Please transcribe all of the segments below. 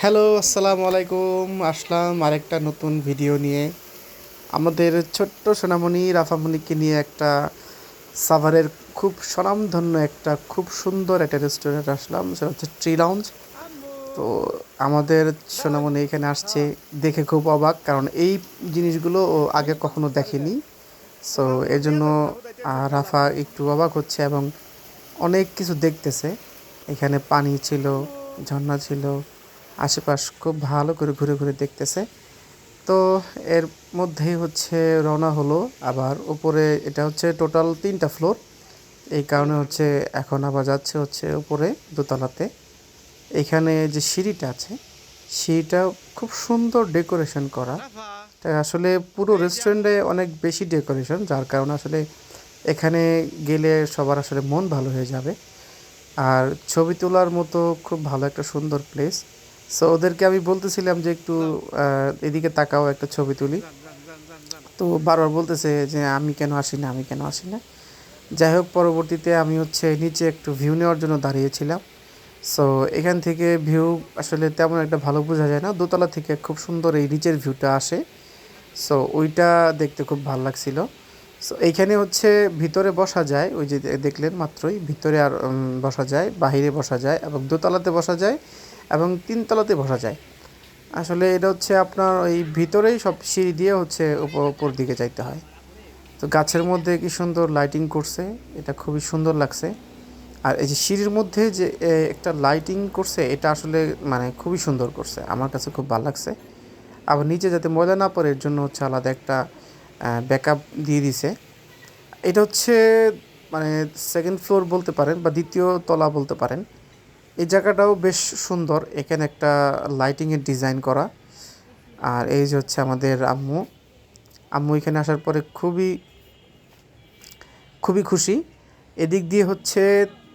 Hello, আসসালামু আলাইকুম। আসলাম আরেকটা নতুন ভিডিও নিয়ে। আমাদের ছোট্ট সোনামণি রাফামণিকে নিয়ে একটা সাভারের খুব স্বনামধন্য একটা খুব সুন্দর একটা রেস্টুরেন্ট আসলাম, সেটা হচ্ছে ট্রি লাউঞ্জ। তো আমাদের সোনামণি এখানে আসছে, দেখে খুব অবাক, কারণ এই জিনিসগুলো ও আগে কখনো দেখেনি। সো এর জন্য রাফা একটু অবাক হচ্ছে এবং অনেক কিছু দেখতেছে। এখানে পানি ছিল, ঝর্ণা ছিল, আশেপাশ খুব ভালো করে ঘুরে ঘুরে দেখতেছে। তো এর মধ্যেই হচ্ছে রওনা হলো। আবার উপরে এটা হচ্ছে টোটাল 3টা ফ্লোর, এই কারণে হচ্ছে এখন আবার যাচ্ছে হচ্ছে উপরে দোতলাতে। এখানে যে সিঁড়িটা আছে, সিঁড়িটা খুব সুন্দর ডেকোরেশন করা। তাই আসলে পুরো রেস্টুরেন্টে অনেক বেশি ডেকোরেশন, যার কারণে আসলে এখানে গেলে সবার আসলে মন ভালো হয়ে যাবে। আর ছবি তোলার মতো খুব ভালো একটা সুন্দর প্লেস। সো ওদেরকে আমি বলতেছিলাম যে একটু এদিকে তাকাও, একটা ছবি তুলি। তো বারবার বলতেছে যে আমি কেন আসি না, আমি কেন আসি না। যাই হোক, পরবর্তীতে আমি হচ্ছে নিচে একটু ভিউ নেওয়ার জন্য দাঁড়িয়েছিলাম। সো এখান থেকে ভিউ আসলে তেমন একটা ভালো বোঝা যায় না, দোতলা থেকে খুব সুন্দর এই নিচের ভিউটা আসে। সো ওইটা দেখতে খুব ভালো লাগছিল। সো এইখানে হচ্ছে ভিতরে বসা যায়, ওই যে দেখলেন মাত্রই, ভিতরে আর বসা যায়, বাহিরে বসা যায়, এবং দোতলাতে বসা যায়, এবং তিনতলাতে বসা যায়। আসলে এটা হচ্ছে আপনার ওই ভিতরেই সব সিঁড়ি দিয়ে হচ্ছে উপর দিকে যাইতে হয়। তো গাছের মধ্যে কি সুন্দর লাইটিং করছে, এটা খুবই সুন্দর লাগছে। আর এই যে সিঁড়ির মধ্যে যে একটা লাইটিং করছে, এটা আসলে মানে খুবই সুন্দর করছে, আমার কাছে খুব ভালো লাগছে। আবার নিচে যাতে ময়লা না পড়ে এর জন্য হচ্ছে আলাদা একটা ব্যাকআপ দিয়ে দিছে। এটা হচ্ছে মানে সেকেন্ড ফ্লোর বলতে পারেন, বা দ্বিতীয় তলা বলতে পারেন। এই জায়গাটাও বেশ সুন্দর, এখানে একটা লাইটিংয়ের ডিজাইন করা। আর এই যে হচ্ছে আমাদের আম্মু। আম্মু এখানে আসার পরে খুবই খুবই খুশি। এদিক দিয়ে হচ্ছে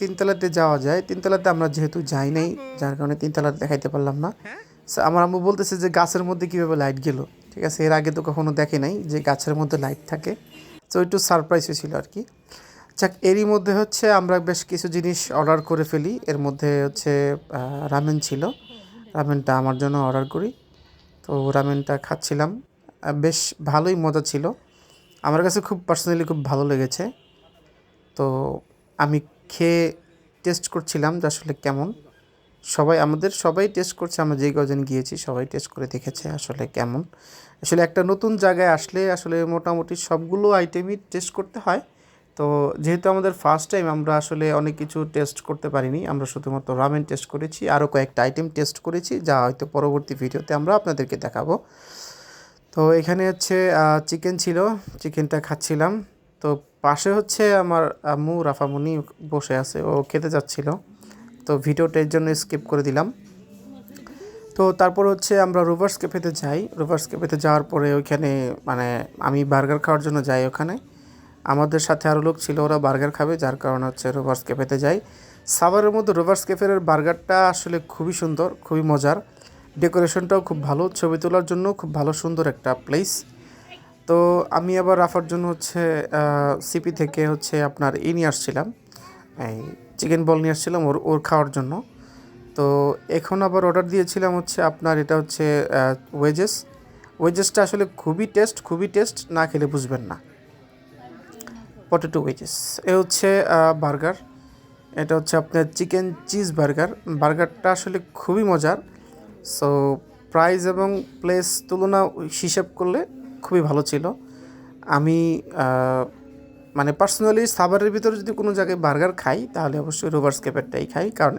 তিনতলাতে যাওয়া যায়, তিনতলাতে আমরা যেহেতু যাই নাই, যার কারণে তিনতলাতে দেখাইতে পারলাম না। আমার আম্মু বলতেছে যে গাছের মধ্যে কীভাবে লাইট গেল। ঠিক আছে, এর আগে তো কখনো দেখে নাই যে গাছের মধ্যে লাইট থাকে। তো একটু সারপ্রাইজ হয়েছিল আর কি। যাক, এরই মধ্যে হচ্ছে আমরা বেশ কিছু জিনিস অর্ডার করে ফেলি। এর মধ্যে হচ্ছে রামেন ছিল, রামেনটা আমার জন্য অর্ডার করি। তো রামেনটা খাচ্ছিলাম, বেশ ভালোই মজা ছিল। আমার কাছে খুব পার্সোনালি খুব ভালো লেগেছে। তো আমি খেয়ে টেস্ট করছিলাম যে আসলে কেমন। আমাদের সবাই টেস্ট করছে, আমরা যেই কজন গিয়েছি সবাই টেস্ট করে দেখেছে আসলে কেমন। আসলে একটা নতুন জায়গায় আসলে আসলে মোটামুটি সবগুলো আইটেমই টেস্ট করতে হয়। তো যেহেতু আমাদের ফার্স্ট টাইম, আমরা আসলে অনেক কিছু টেস্ট করতে পারিনি, আমরা শুধুমাত্র রামেন টেস্ট করেছি, আরও কয়েকটা আইটেম টেস্ট করেছি, যা হয়তো পরবর্তী ভিডিওতে আমরা আপনাদেরকে দেখাবো। তো এখানে হচ্ছে চিকেন ছিল, চিকেনটা খাচ্ছিলাম। তো পাশে হচ্ছে আমার আম্মু রাফামণি বসে আছে, ও খেতে যাচ্ছিল। তো ভিডিওটা এর জন্য স্কিপ করে দিলাম। তো তারপর হচ্ছে আমরা রোভার্স ক্যাফেতে যাই। রোভার্স ক্যাফেতে যাওয়ার পরে ওইখানে মানে আমি বার্গার খাওয়ার জন্য যাই ওখানে। আমাদের সাথে আরও লোক ছিল, ওরা বার্গার খাবে, যার কারণে হচ্ছে রোভার্স ক্যাফেতে যাই। সাভারের মধ্যে রোভার্স ক্যাফের বার্গারটা আসলে খুবই সুন্দর, খুবই মজার। ডেকোরেশনটাও খুব ভালো, ছবি তোলার জন্য খুব ভালো সুন্দর একটা প্লেস। তো আমি আবার রাফার জন্য হচ্ছে সিপি থেকে হচ্ছে আপনার নিয়ে আসছিলাম, এই চিকেন বল নিয়ে আসছিলাম ওর ওর খাওয়ার জন্য। তো এখন আবার অর্ডার দিয়েছিলাম হচ্ছে আপনার, এটা হচ্ছে ওয়েজেস। ওয়েজেসটা আসলে খুবই টেস্ট, না খেলে বুঝবেন না। পটেটো ওয়েজেস, এ হচ্ছে বার্গার। এটা হচ্ছে আপনার চিকেন চিজ বার্গার। বার্গারটা আসলে খুবই মজার। সো প্রাইস এবং প্লেস তুলনা হিসাব করলে খুবই ভালো ছিল। আমি মানে পার্সোনালি সাভারের ভিতরে যদি কোনো জায়গায় বার্গার খাই, তাহলে অবশ্যই রোভার্স ক্যাফেরটাই খাই, কারণ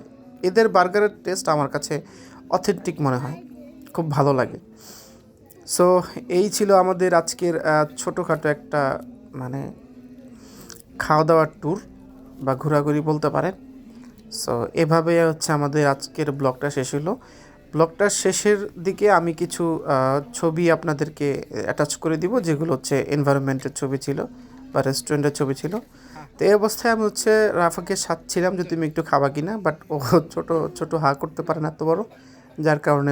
এদের বার্গারের টেস্ট আমার কাছে অথেন্টিক মনে হয়, খুব ভালো লাগে। সো এই ছিল আমাদের আজকের ছোটোখাটো একটা মানে খাওয়া দাওয়ার ট্যুর বা ঘোরাঘুরি বলতে পারেন। সো এভাবে হচ্ছে আমাদের আজকের ব্লগটা শেষ হলো। ব্লগটার শেষের দিকে আমি কিছু ছবি আপনাদেরকে অ্যাটাচ করে দিব, যেগুলো হচ্ছে এনভায়রনমেন্টের ছবি ছিল বা রেস্টুরেন্টের ছবি ছিল। তো এই অবস্থায় আমি হচ্ছে রাফাকে সাধছিলাম যে তুমি একটু খাবা কিনা, বাট ও ছোট ছোট হা করতে পারে না এত বড়, যার কারণে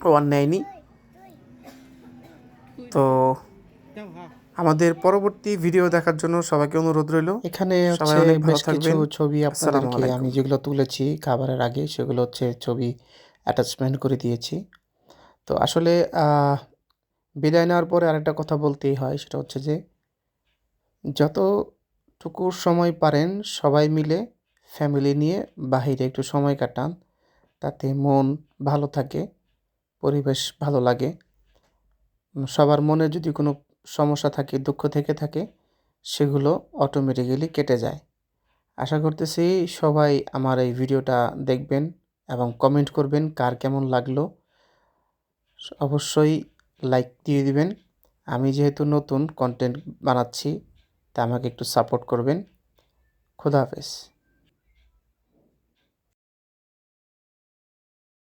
ও আর নেয়নি। তো আমাদের পরবর্তী ভিডিও দেখার জন্য সবাইকে অনুরোধ রইল। এখানে সবাই হচ্ছে অনেক ভালো বেশ কিছু থাকবেন। ছবি আসসালামু আপনাদেরকে আমি আলাইকুম। যেগুলো তুলেছি খাবারের আগে, সেগুলো হচ্ছে ছবি অ্যাটাচমেন্ট করে দিয়েছি। তো আসলে বিদায় নেওয়ার পরে আরেকটা কথা বলতেই হয়, সেটা হচ্ছে যে যতটুকু সময় পারেন সবাই মিলে ফ্যামিলি নিয়ে বাহিরে একটু সময় কাটান। তাতে মন ভালো থাকে, পরিবেশ ভালো লাগে। সবার মনে যদি কোনো সমস্যা থাকে, দুঃখ থেকে থাকে, সেগুলো অটোমেটিক্যালি কেটে যায়। আশা করতেছি সবাই আমার এই ভিডিওটা দেখবেন এবং কমেন্ট করবেন কার কেমন লাগলো। অবশ্যই লাইক দিয়ে দিবেন। আমি যেহেতু নতুন কন্টেন্ট বানাচ্ছি, তা আমাকে একটু সাপোর্ট করবেন। খোদা হাফেজ।